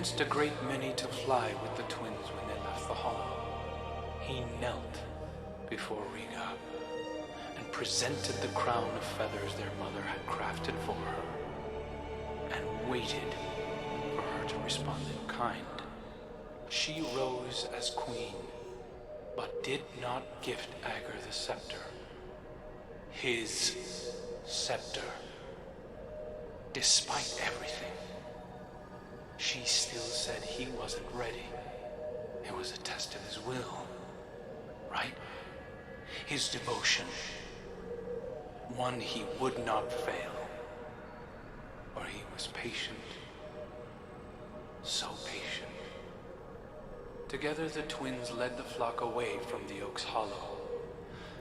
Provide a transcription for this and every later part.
convinced a great many to fly with the twins when they left the hollow. He knelt before Rega and presented the crown of feathers their mother had crafted for her, and waited for her to respond in kind. She rose as queen, but did not gift Ager the scepter. His scepter. Despite everything, she still said he wasn't ready. It was a test of his will, right? His devotion. One he would not fail. For he was patient. So patient. Together the twins led the flock away from the oak's hollow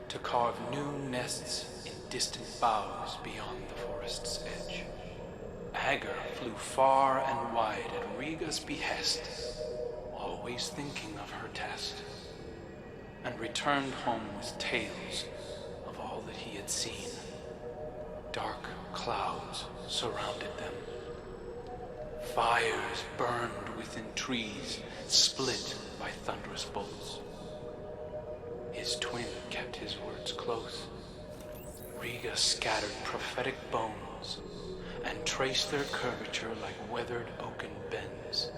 to carve new nests in distant boughs beyond the forest's edge. Ager flew far and wide at Rega's behest, always thinking of her test, and returned home with tales of all that he had seen. Dark clouds surrounded them. Fires burned within trees, split by thunderous bolts. His twin kept his words close. Rega scattered prophetic bones and traced their curvature like weathered oaken bends.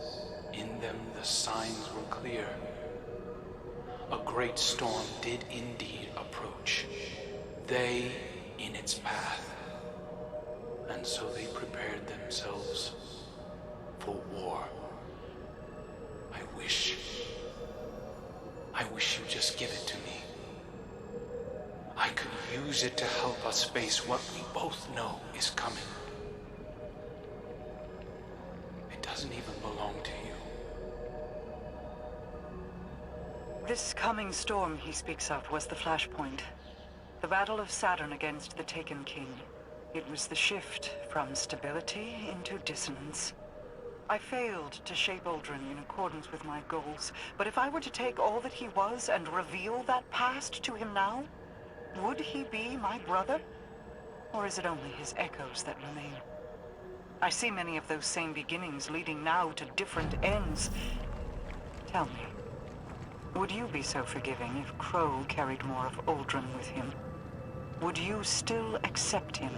In them the signs were clear. A great storm did indeed approach, they in its path, and so they prepared themselves for war. I wish you'd just give it to me. I could use it to help us face what we both know is coming. It doesn't even belong to you. This coming storm he speaks of was the flashpoint. The battle of Saturn against the Taken King. It was the shift from stability into dissonance. I failed to shape Aldrin in accordance with my goals, but if I were to take all that he was and reveal that past to him now, would he be my brother? Or is it only his echoes that remain? I see many of those same beginnings leading now to different ends. Tell me, would you be so forgiving if Crow carried more of Aldrin with him? Would you still accept him?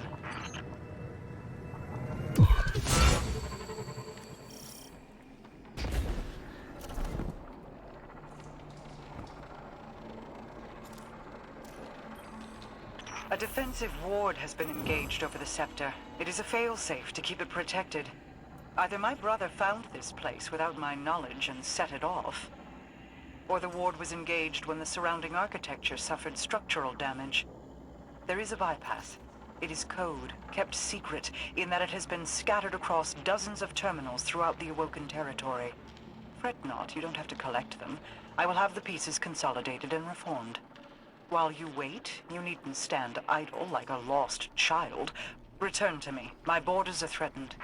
A defensive ward has been engaged over the Scepter. It is a failsafe to keep it protected. Either my brother found this place without my knowledge and set it off, or the ward was engaged when the surrounding architecture suffered structural damage. There is a bypass. It is code, kept secret, in that it has been scattered across dozens of terminals throughout the Awoken territory. Fret not, you don't have to collect them. I will have the pieces consolidated and reformed. While you wait, you needn't stand idle like a lost child. Return to me. My borders are threatened.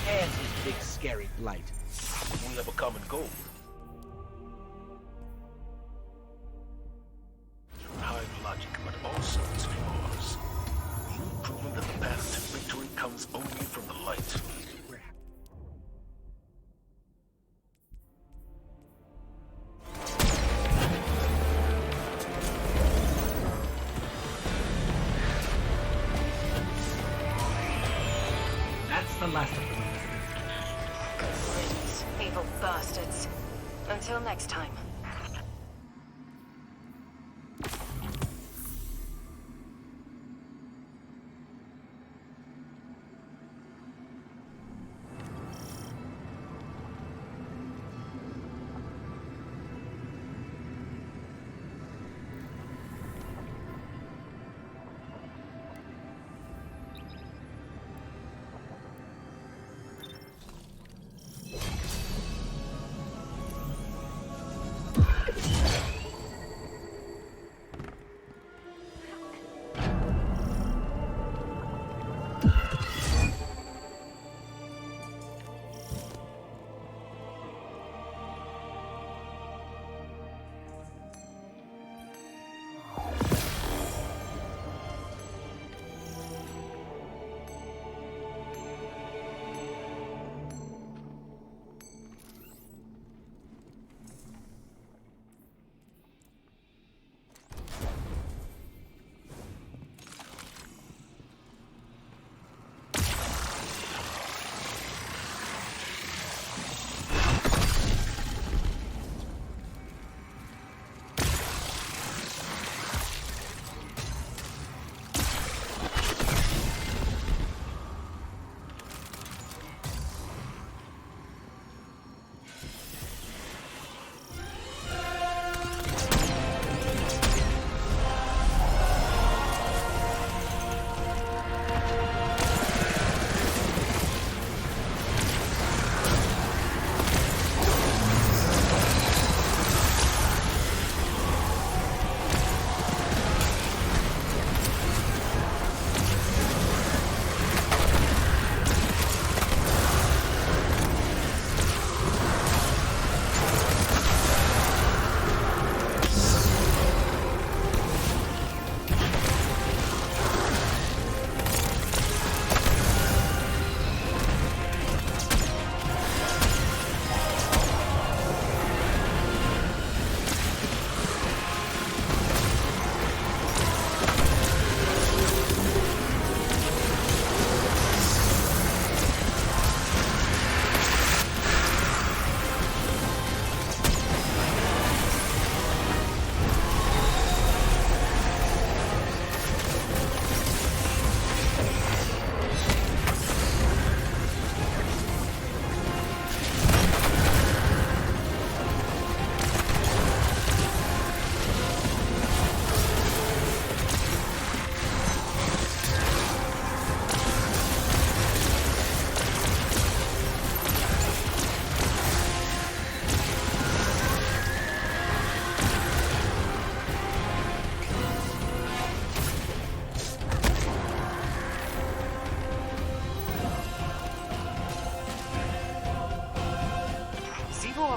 and his big scary blight. We have a common goal. Your high logic, but also its flaws. You've proven that the path to victory comes only from the light. That's the last of them. Good riddance, evil bastards. Until next time.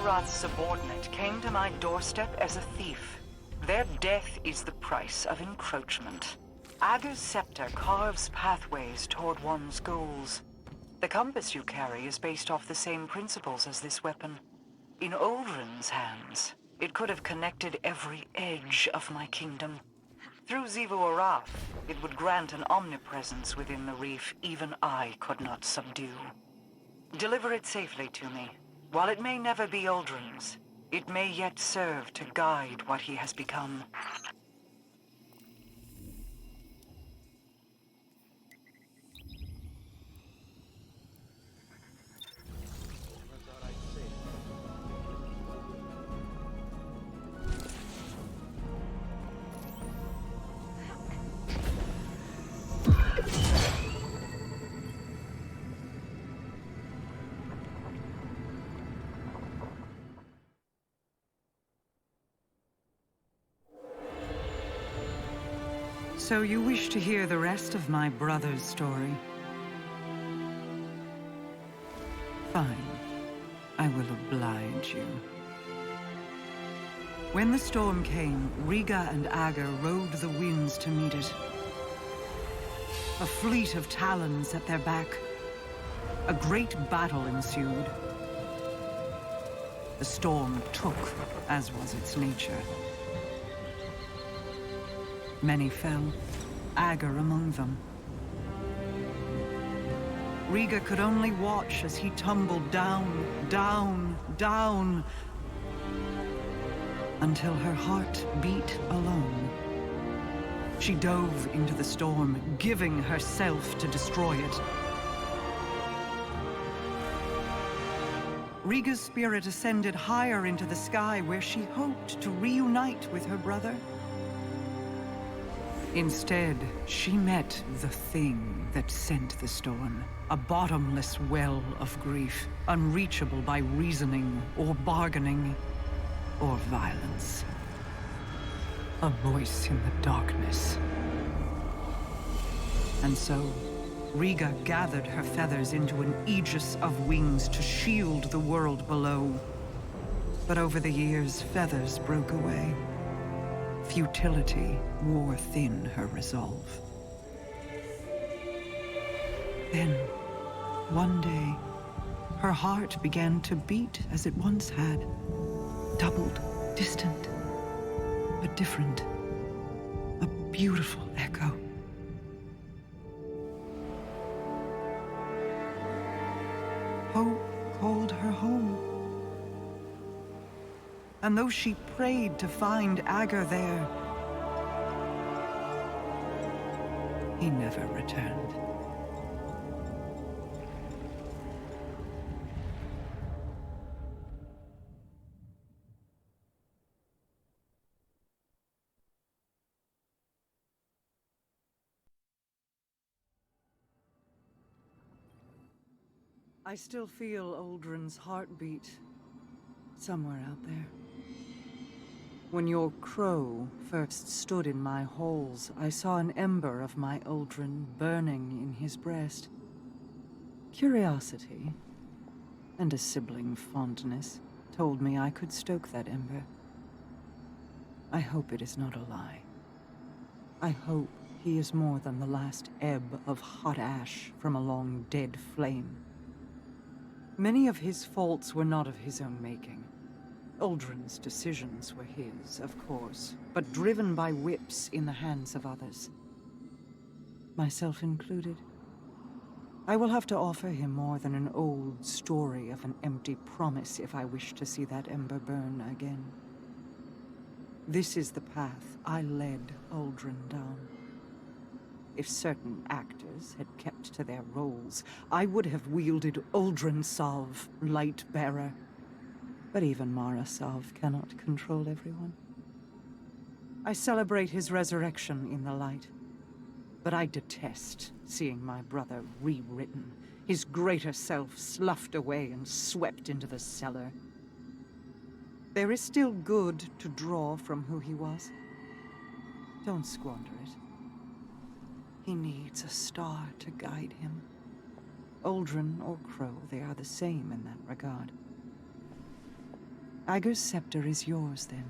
Roth's subordinate came to my doorstep as a thief. Their death is the price of encroachment. Ager's scepter carves pathways toward one's goals. The compass you carry is based off the same principles as this weapon. In Uldren's hands, it could have connected every edge of my kingdom. Through Xivu Arath, it would grant an omnipresence within the reef even I could not subdue. Deliver it safely to me. While it may never be Uldren's, it may yet serve to guide what he has become. So you wish to hear the rest of my brother's story? Fine. I will oblige you. When the storm came, Rega and Ager rode the winds to meet it. A fleet of talons at their back. A great battle ensued. The storm took, as was its nature. Many fell, Ager among them. Rega could only watch as he tumbled down, down, down, until her heart beat alone. She dove into the storm, giving herself to destroy it. Rega's spirit ascended higher into the sky, where she hoped to reunite with her brother. Instead, she met the thing that sent the storm. A bottomless well of grief, unreachable by reasoning or bargaining or violence. A voice in the darkness. And so, Rega gathered her feathers into an aegis of wings to shield the world below. But over the years, feathers broke away. Futility wore thin her resolve. Then, one day, her heart began to beat as it once had. Doubled, distant, but different. A beautiful echo. Hope called her home. And though she prayed to find Ager there, he never returned. I still feel Uldren's heartbeat somewhere out there. When your crow first stood in my halls, I saw an ember of my Uldren burning in his breast. Curiosity, and a sibling fondness, told me I could stoke that ember. I hope it is not a lie. I hope he is more than the last ebb of hot ash from a long dead flame. Many of his faults were not of his own making. Uldren's decisions were his, of course, but driven by whips in the hands of others. Myself included. I will have to offer him more than an old story of an empty promise if I wish to see that ember burn again. This is the path I led Uldren down. If certain actors had kept to their roles, I would have wielded Uldren Sov, Light-Bearer. But even Mara Sov cannot control everyone. I celebrate his resurrection in the light. But I detest seeing my brother rewritten, his greater self sloughed away and swept into the cellar. There is still good to draw from who he was. Don't squander it. He needs a star to guide him. Uldren or Crow, they are the same in that regard. Ager's scepter is yours, then.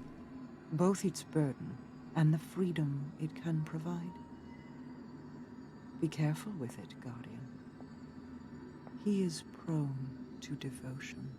Both its burden and the freedom it can provide. Be careful with it, Guardian. He is prone to devotion.